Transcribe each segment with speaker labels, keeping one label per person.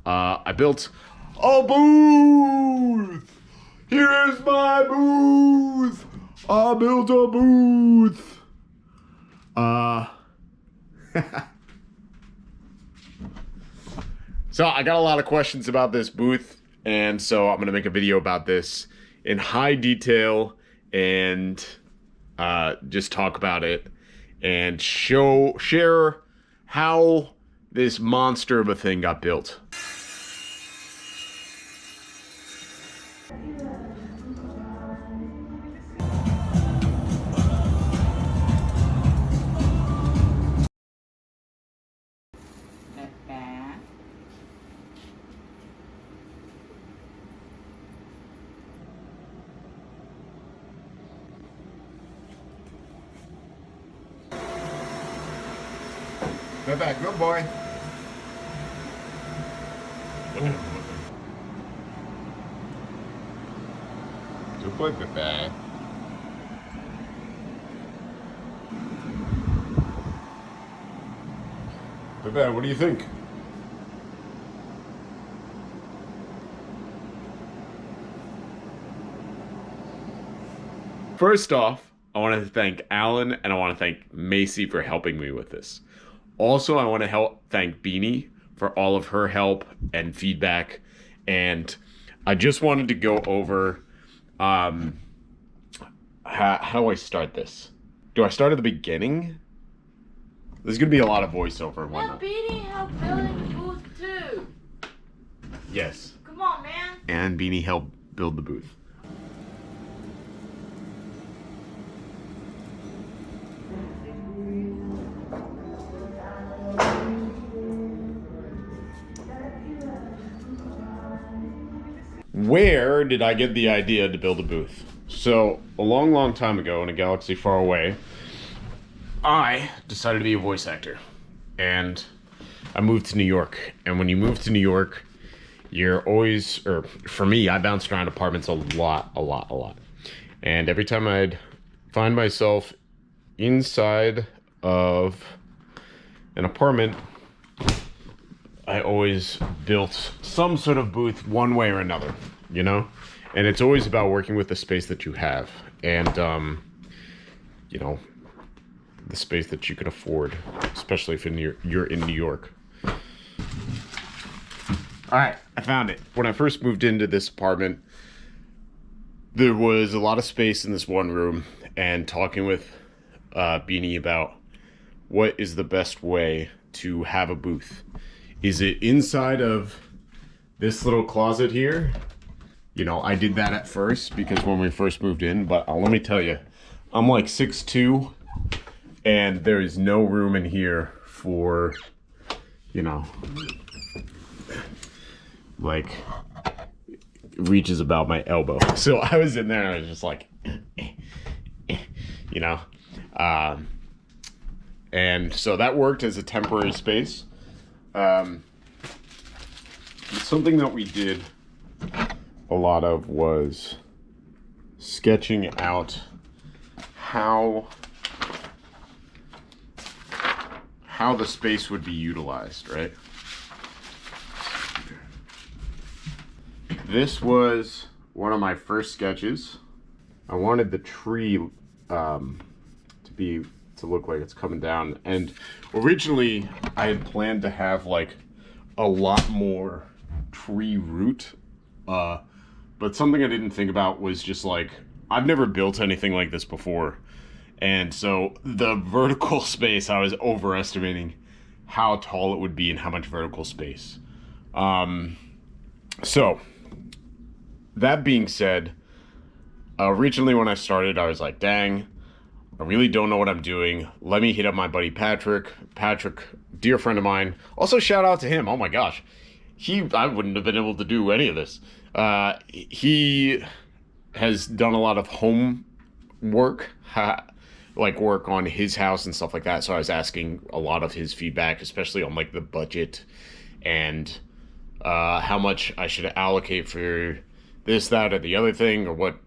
Speaker 1: I built a booth. Here's my booth. I built a booth. So I got a lot of questions about this booth, and so I'm gonna make a video about this in high detail and just talk about it and share how this monster of a thing got built.
Speaker 2: Pepe, good boy. Good boy, Pepe. Pepe, what do you think?
Speaker 1: First off, I want to thank Alan and I want to thank Macy for helping me with this. Also, I want to thank Beanie for all of her help and feedback. And I just wanted to go over how do I start this? Do I start at the beginning? There's going to be a lot of voiceover and whatnot.
Speaker 3: Well, Beanie helped building the booth too.
Speaker 1: Yes.
Speaker 3: Come on, man.
Speaker 1: And Beanie helped build the booth. Where did I get the idea to build a booth? So, a long time ago in a galaxy far away, I decided to be a voice actor. And I moved to New York. And when you move to New York, you're always, or for me, I bounced around apartments a lot. And every time I'd find myself inside of an apartment, I always built some sort of booth one way or another, you know? And it's always about working with the space that you have and, you know, the space that you can afford, especially if you're in New York. All right, I found it. When I first moved into this apartment, there was a lot of space in this one room, and talking with Beanie about what is the best way to have a booth. Is it inside of this little closet here? You know, I did that at first because when we first moved in, but let me tell you, I'm like 6'2", and there is no room in here for, you know, like, reaches about my elbow. So I was in there and I was just like, you know, and so that worked as a temporary space. Something that we did a lot of was sketching out how the space would be utilized, right? This was one of my first sketches. I wanted the tree to look like it's coming down, and originally I had planned to have like a lot more tree root, but something I didn't think about was just like, I've never built anything like this before, and so the vertical space, I was overestimating how tall it would be and how much vertical space. So that being said, originally when I started, I was like, dang, I really don't know what I'm doing. Let me hit up my buddy Patrick. Patrick, dear friend of mine. Also, shout out to him. Oh my gosh. I wouldn't have been able to do any of this. He has done a lot of home work, like work on his house and stuff like that. So I was asking a lot of his feedback, especially on like the budget and how much I should allocate for this, that, or the other thing, or what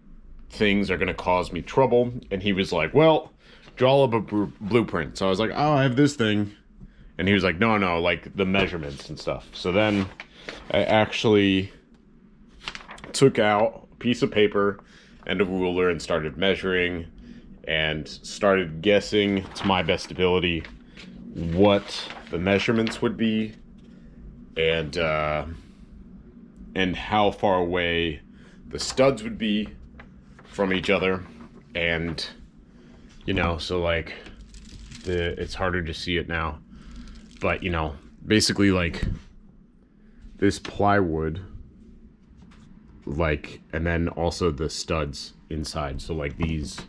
Speaker 1: things are going to cause me trouble. And he was like, well, draw up a blueprint. So I was like, oh, I have this thing. And he was like, no, like the measurements and stuff. So then I actually took out a piece of paper and a ruler and started measuring and started guessing to my best ability what the measurements would be and how far away the studs would be from each other. And you know, so like it's harder to see it now, but you know, basically like this plywood, like, and then also the studs inside. So like these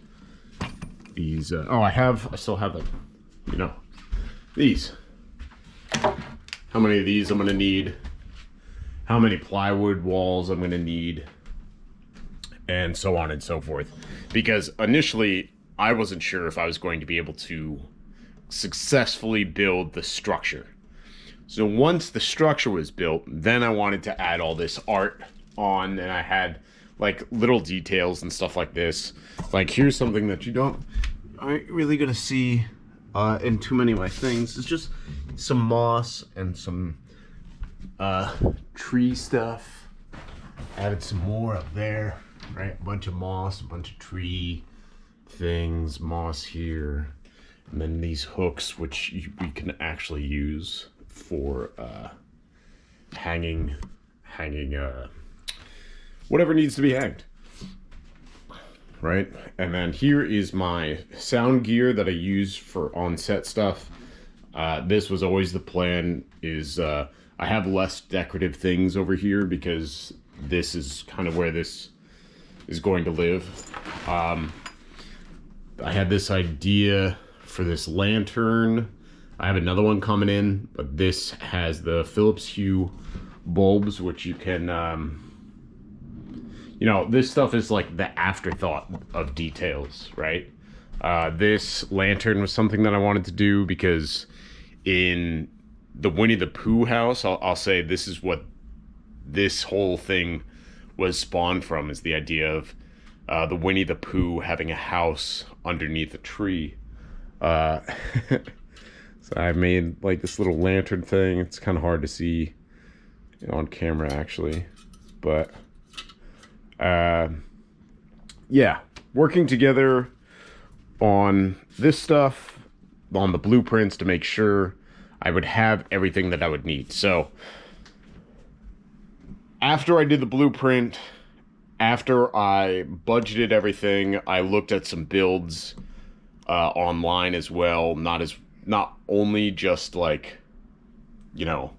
Speaker 1: oh, I still have them, you know, these. How many of these I'm gonna need, how many plywood walls I'm gonna need, and so on and so forth. Because initially I wasn't sure if I was going to be able to successfully build the structure. So once the structure was built, then I wanted to add all this art on, and I had like little details and stuff like this. Like here's something that you aren't really gonna see in too many of my things. It's just some moss and some tree stuff. Added some more up there, right? A bunch of moss, a bunch of tree things, moss here, and then these hooks, which we can actually use for hanging whatever needs to be hanged, right? And then here is my sound gear that I use for on-set stuff. This was always the plan, is I have less decorative things over here because this is kind of where this is going to live. I had this idea for this lantern. I have another one coming in, but this has the Philips Hue bulbs, which you can, you know, this stuff is like the afterthought of details, right? This lantern was something that I wanted to do because in the Winnie the Pooh house, I'll say this is what this whole thing was spawned from, is the idea of the Winnie the Pooh having a house underneath a tree. So I made like this little lantern thing. It's kind of hard to see on camera actually, but yeah, working together on this stuff, on the blueprints, to make sure I would have everything that I would need. So after I did the blueprint, after I budgeted everything, I looked at some builds online as well. Not only just like, you know,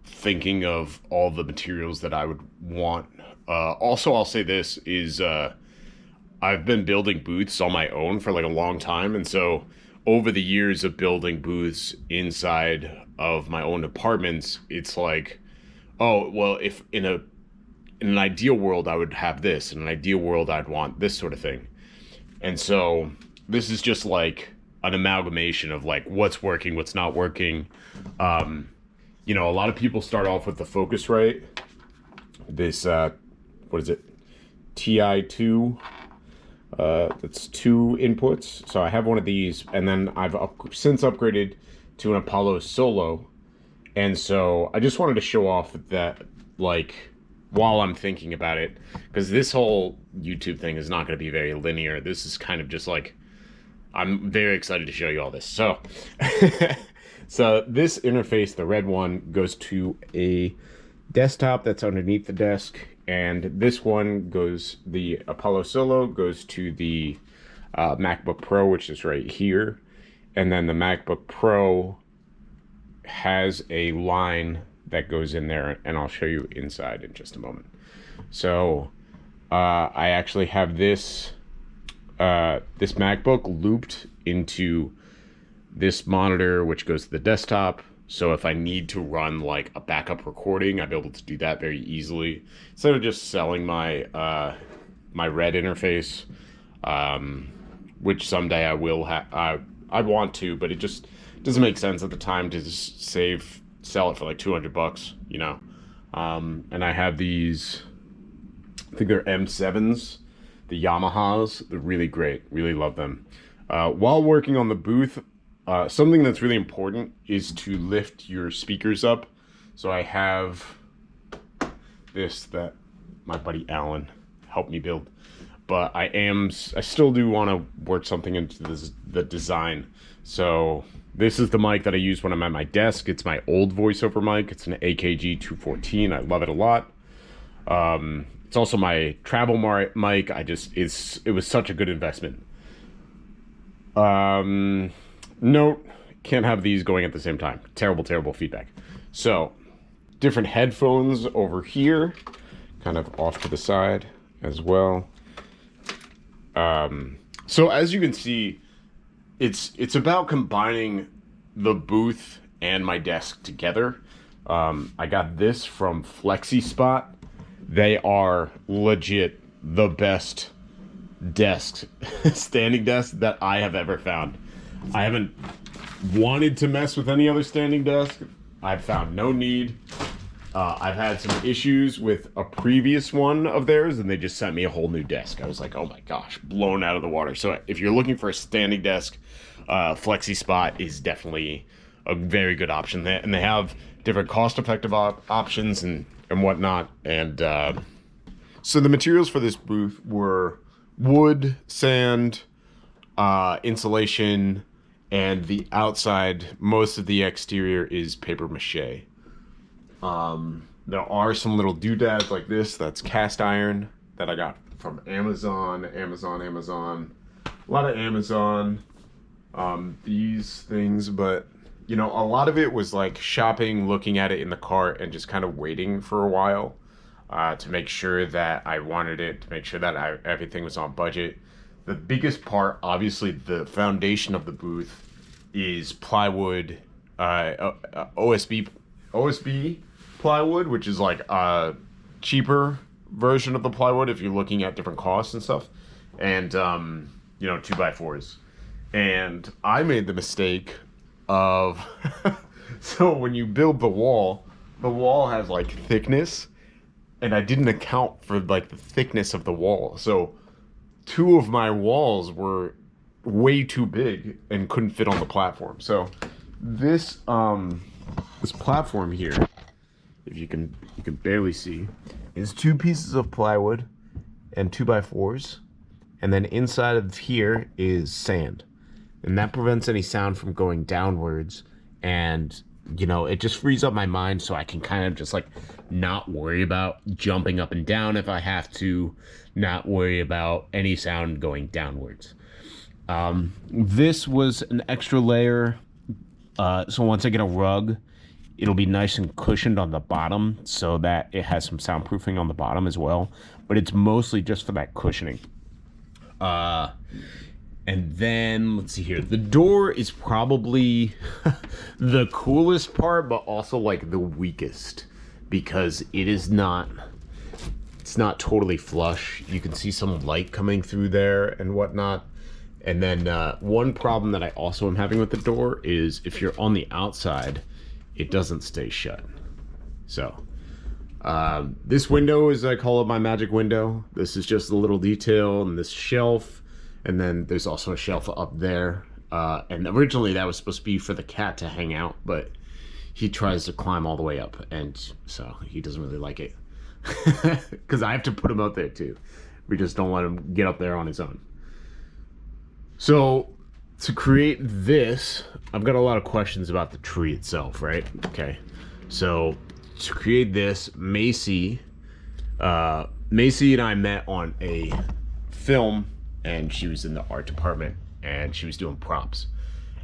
Speaker 1: thinking of all the materials that I would want. Also, I'll say this is I've been building booths on my own for like a long time, and so over the years of building booths inside of my own apartments, it's like, oh well, if in an ideal world I would have this, in an ideal world I'd want this sort of thing. And so this is just like an amalgamation of like what's working, what's not working. You know, a lot of people start off with the Focusrite, this what is it, TI2, that's 2 inputs. So I have one of these, and then I've since upgraded to an Apollo Solo. And so I just wanted to show off that, like, while I'm thinking about it, because this whole YouTube thing is not going to be very linear. This is kind of just like, I'm very excited to show you all this. So, so this interface, the red one, goes to a desktop that's underneath the desk, and this one goes, the Apollo Solo goes to the MacBook Pro, which is right here. And then the MacBook Pro has a line that goes in there, and I'll show you inside in just a moment. So I actually have this this MacBook looped into this monitor, which goes to the desktop. So if I need to run like a backup recording, I'll be able to do that very easily instead of just selling my my red interface, which someday I will have. I want to, but it just doesn't make sense at the time to just sell it for like $200, you know. And I have these, I think they're M7s, the Yamahas. They're really great, really love them. While working on the booth, something that's really important is to lift your speakers up. So I have this that my buddy Alan helped me build. But I still do want to work something into the design. So this is the mic that I use when I'm at my desk. It's my old voiceover mic. It's an AKG 214. I love it a lot. It's also my travel mic. It was such a good investment. Note, can't have these going at the same time. Terrible feedback. So, different headphones over here, kind of off to the side as well. So as you can see, it's about combining the booth and my desk together. I got this from FlexiSpot. They are legit the best desks, standing desks that I have ever found. I haven't wanted to mess with any other standing desk. I've found no need. I've had some issues with a previous one of theirs, and they just sent me a whole new desk. I was like, oh my gosh, blown out of the water. So if you're looking for a standing desk, FlexiSpot is definitely a very good option. And they have different cost-effective options and whatnot. And so the materials for this booth were wood, sand, insulation, and the outside, most of the exterior is paper mache. There are some little doodads like this. That's cast iron that I got from Amazon. A lot of Amazon. These things, but you know, a lot of it was like shopping, looking at it in the cart, and just kind of waiting for a while to make sure that I wanted it, to make sure that everything was on budget. The biggest part, obviously, the foundation of the booth is plywood, OSB plywood, which is like a cheaper version of the plywood if you're looking at different costs and stuff, and 2x4s. And I made the mistake of so when you build the wall has like thickness, and I didn't account for like the thickness of the wall. So two of my walls were way too big and couldn't fit on the platform. So this platform here, if you can barely see, is 2 pieces of plywood and 2x4s, and then inside of here is sand, and that prevents any sound from going downwards. And it just frees up my mind, so I can kind of just like not worry about jumping up and down if I have to, not worry about any sound going downwards. This was an extra layer, so once I get a rug, it'll be nice and cushioned on the bottom so that it has some soundproofing on the bottom as well, but it's mostly just for that cushioning. And then, let's see here. The door is probably the coolest part, but also like the weakest, because it's not totally flush. You can see some light coming through there and whatnot. And then one problem that I also am having with the door is if you're on the outside, it doesn't stay shut. So this window is, I call it my magic window. This is just a little detail, and this shelf. And then there's also a shelf up there. And originally that was supposed to be for the cat to hang out, but he tries to climb all the way up, and so he doesn't really like it. Because I have to put him out there too. We just don't let him get up there on his own. So to create this, I've got a lot of questions about the tree itself, right? Okay. So to create this, Macy and I met on a film, and she was in the art department, and she was doing props.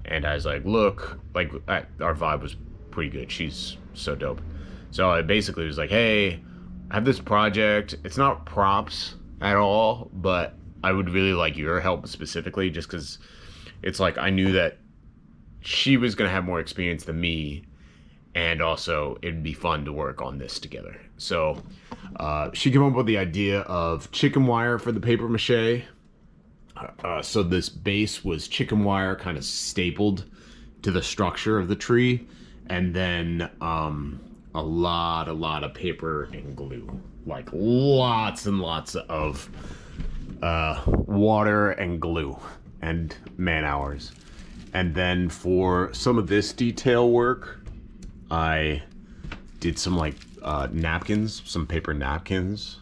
Speaker 1: And I was like, look, like our vibe was pretty good. She's so dope. So I basically was like, hey, I have this project. It's not props at all, but I would really like your help specifically, just because it's like I knew that she was going to have more experience than me, and also it'd be fun to work on this together. So she came up with the idea of chicken wire for the paper mache. So this base was chicken wire kind of stapled to the structure of the tree, and then a lot of paper and glue, like lots and lots of water and glue and man hours. And then for some of this detail work, I did some like napkins, some paper napkins,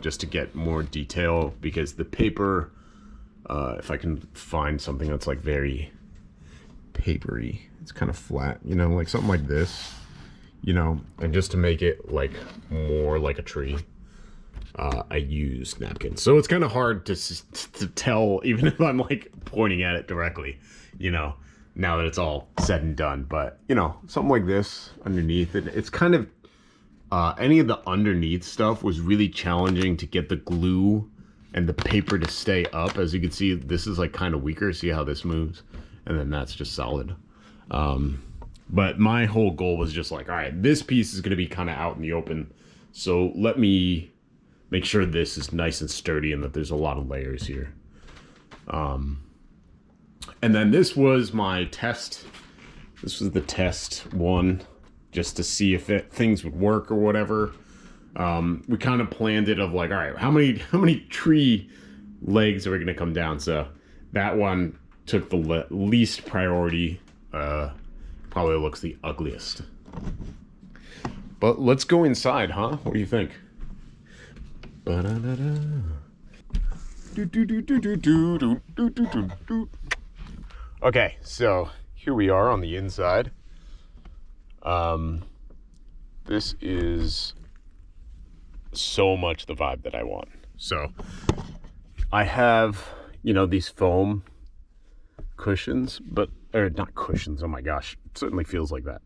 Speaker 1: just to get more detail, because the paper, if I can find something that's like very papery, it's kind of flat, you know, like something like this, you know, and just to make it like more like a tree, I use napkins. So it's kind of hard to tell, even if I'm like pointing at it directly, you know, now that it's all said and done. But, you know, something like this underneath it, it's kind of, any of the underneath stuff was really challenging to get the glue and the paper to stay up. As you can see, this is like kind of weaker. See how this moves? And then that's just solid. But my whole goal was just like, all right, this piece is going to be kind of out in the open. So let me make sure this is nice and sturdy and that there's a lot of layers here. And then this was my test. This was the test one, just to see if things would work or whatever. We kind of planned it of like, all right, how many tree legs are we going to come down? So that one took the least priority. Probably looks the ugliest. But let's go inside, huh? What do you think? Okay, so here we are on the inside. This is so much the vibe that I want. So I have, you know, these foam cushions, or not cushions, oh my gosh, it certainly feels like that.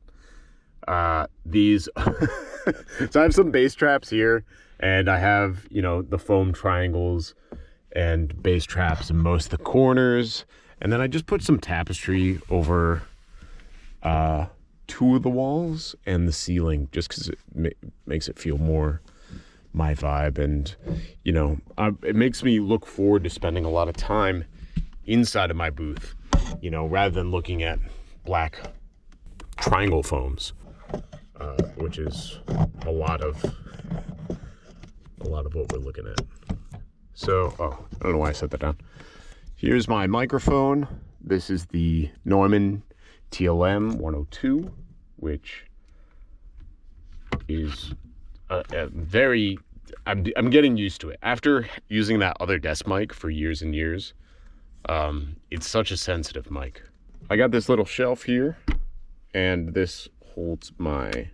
Speaker 1: These, so I have some bass traps here, and I have, you know, the foam triangles and bass traps in most of the corners. And then I just put some tapestry over two of the walls and the ceiling, just because it makes it feel more my vibe. And, you know, it makes me look forward to spending a lot of time inside of my booth, you know, rather than looking at black triangle foams, which is a lot of what we're looking at. So, I don't know why I set that down. Here's my microphone. This is the Neumann TLM 102, which is I'm getting used to it. After using that other desk mic for years and years, it's such a sensitive mic. I got this little shelf here, and this holds my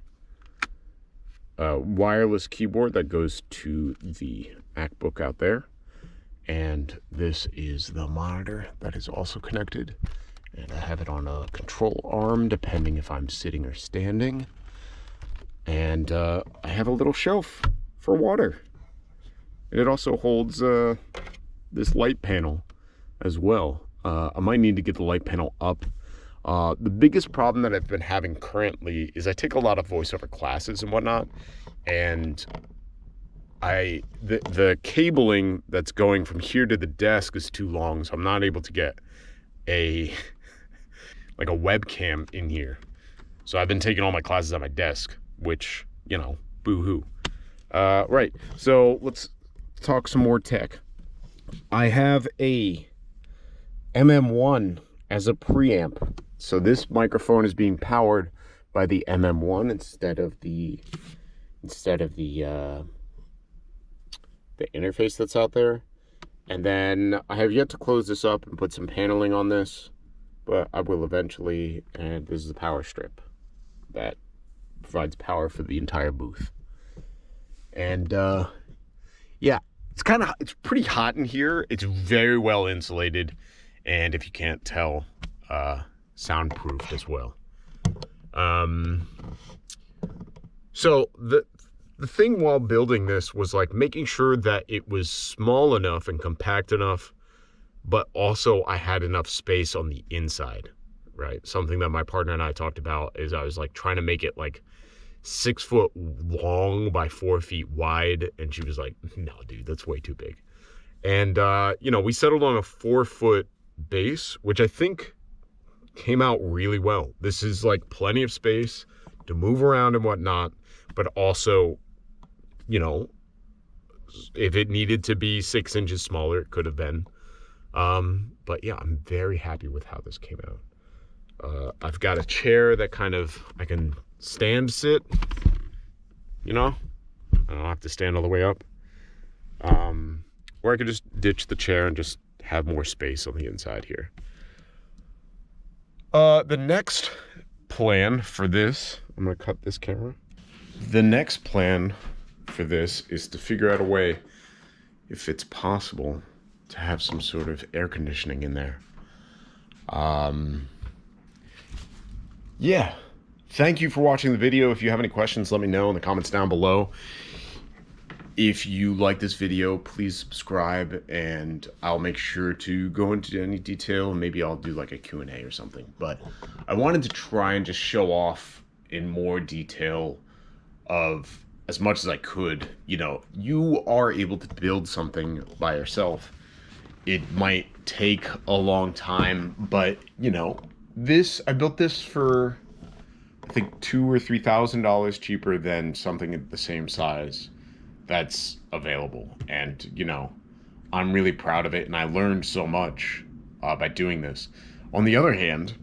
Speaker 1: wireless keyboard that goes to the MacBook out there. And this is the monitor that is also connected. And I have it on a control arm, depending if I'm sitting or standing. And I have a little shelf for water. And it also holds this light panel as well. I might need to get the light panel up. The biggest problem that I've been having currently is I take a lot of voiceover classes and whatnot. And the cabling that's going from here to the desk is too long, so I'm not able to get a webcam in here. So I've been taking all my classes at my desk, which, you know, boo-hoo. Right, so let's talk some more tech. I have a MM1 as a preamp. So this microphone is being powered by the MM1 instead of the interface that's out there. And then I have yet to close this up and put some paneling on this, but I will eventually. And this is the power strip that provides power for the entire booth. And yeah, it's pretty hot in here. It's very well insulated, and if you can't tell, soundproofed as well. So the thing while building this was like making sure that it was small enough and compact enough, but also I had enough space on the inside, right? Something that my partner and I talked about is I was like trying to make it like 6 foot long by 4 feet wide. And she was like, no, dude, that's way too big. And, you know, we settled on a 4 foot base, which I think came out really well. This is like plenty of space to move around and whatnot, but also, you know, if it needed to be 6 inches smaller, it could have been. But yeah, I'm very happy with how this came out. I've got a chair that kind of, I can stand sit, you know? I don't have to stand all the way up. Or I could just ditch the chair and just have more space on the inside here. The next plan for this, I'm gonna cut this camera. The next plan for this is to figure out a way, if it's possible, to have some sort of air conditioning in there. Yeah. Thank you for watching the video. If you have any questions, let me know in the comments down below. If you like this video, please subscribe, and I'll make sure to go into any detail. Maybe I'll do like a Q&A or something. But I wanted to try and just show off in more detail of as much as I could. You know, you are able to build something by yourself. It might take a long time, but you know, I built this for I think $2,000 or $3,000 cheaper than something the same size that's available. And you know, I'm really proud of it, and I learned so much by doing this. On the other hand,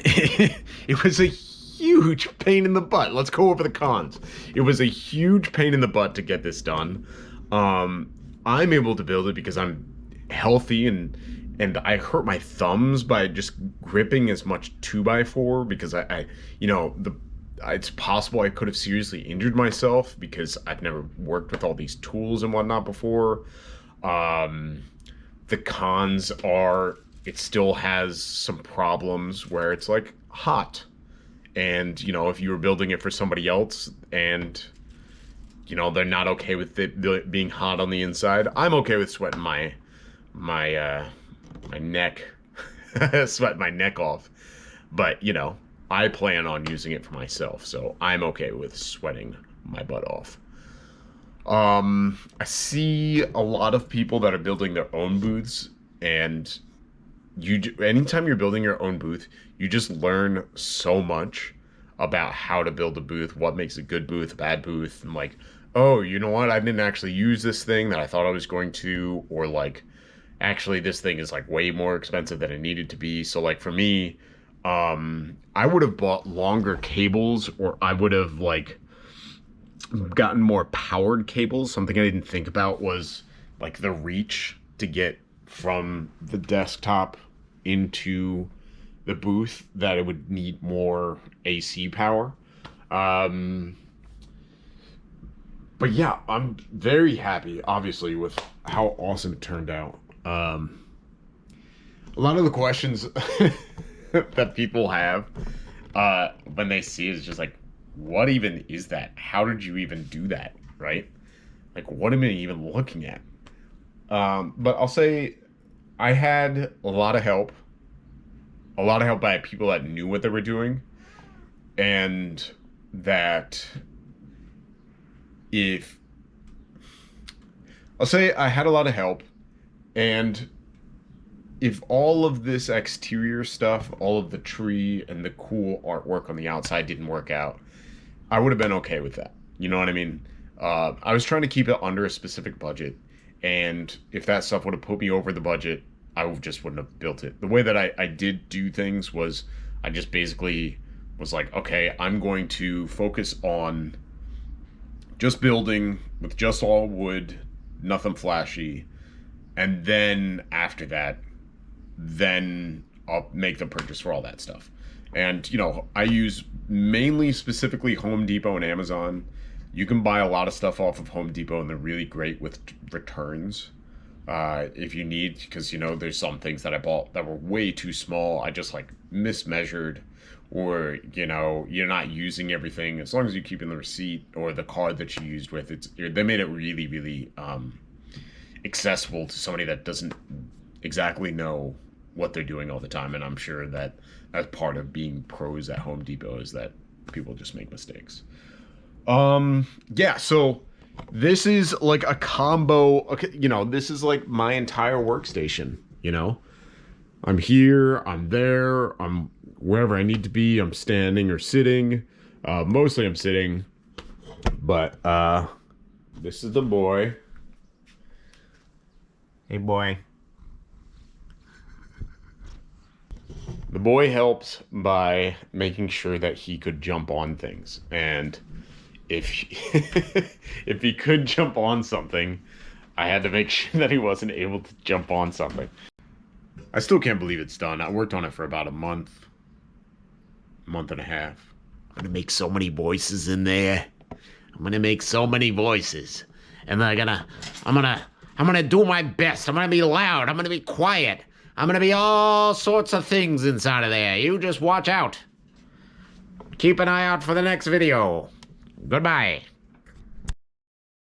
Speaker 1: it was a huge pain in the butt. Let's go over the cons. It was a huge pain in the butt to get this done. I'm able to build it because I'm healthy, and I hurt my thumbs by just gripping as much 2x4 because I you know, it's possible I could have seriously injured myself because I've never worked with all these tools and whatnot before. The cons are it still has some problems where it's like hot. And, you know, if you were building it for somebody else and, you know, they're not okay with it being hot on the inside, I'm okay with sweating my neck, sweating my neck off. But, you know, I plan on using it for myself, so I'm okay with sweating my butt off. I see a lot of people that are building their own booths, and anytime you're building your own booth, you just learn so much about how to build a booth, what makes a good booth, a bad booth, and like, oh, you know what, I didn't actually use this thing that I thought I was going to, or like, actually this thing is like way more expensive than it needed to be. So like for me, I would have bought longer cables, or I would have like gotten more powered cables. Something I didn't think about was like the reach to get from the desktop into the booth, that it would need more AC power. But yeah, I'm very happy, obviously, with how awesome it turned out. A lot of the questions that people have when they see it is just like, what even is that? How did you even do that, right? Like, what am I even looking at? But I'll say I had a lot of help by people that knew what they were doing, and that I'll say I had a lot of help, and if all of this exterior stuff, all of the tree and the cool artwork on the outside didn't work out, I would have been okay with that. You know what I mean? I was trying to keep it under a specific budget, and if that stuff would have put me over the budget, I just wouldn't have built it. The way that I did do things was I just basically was like, okay, I'm going to focus on just building with just all wood, nothing flashy, and then after that, then I'll make the purchase for all that stuff. And, you know, I use mainly specifically Home Depot and Amazon. You can buy a lot of stuff off of Home Depot, and they're really great with returns. If you need, because, you know, there's some things that I bought that were way too small. I just like mismeasured, or, you know, you're not using everything. As long as you keep in the receipt or the card that you used with it, they made it really, really accessible to somebody that doesn't exactly know what they're doing all the time. And I'm sure that that's part of being pros at Home Depot, is that people just make mistakes. Yeah, so this is like a combo. Okay, you know, this is like my entire workstation, you know. I'm here, I'm there, I'm wherever I need to be. I'm standing or sitting. Mostly I'm sitting. But this is the boy. Hey, boy. The boy helped by making sure that he could jump on things. And if if he could jump on something, I had to make sure that he wasn't able to jump on something. I still can't believe it's done. I worked on it for about a month and a half. I'm gonna make so many voices in there. I'm gonna make so many voices, and I'm gonna do my best. I'm gonna be loud. I'm gonna be quiet. I'm gonna be all sorts of things inside of there. You just watch out. Keep an eye out for the next video. Goodbye.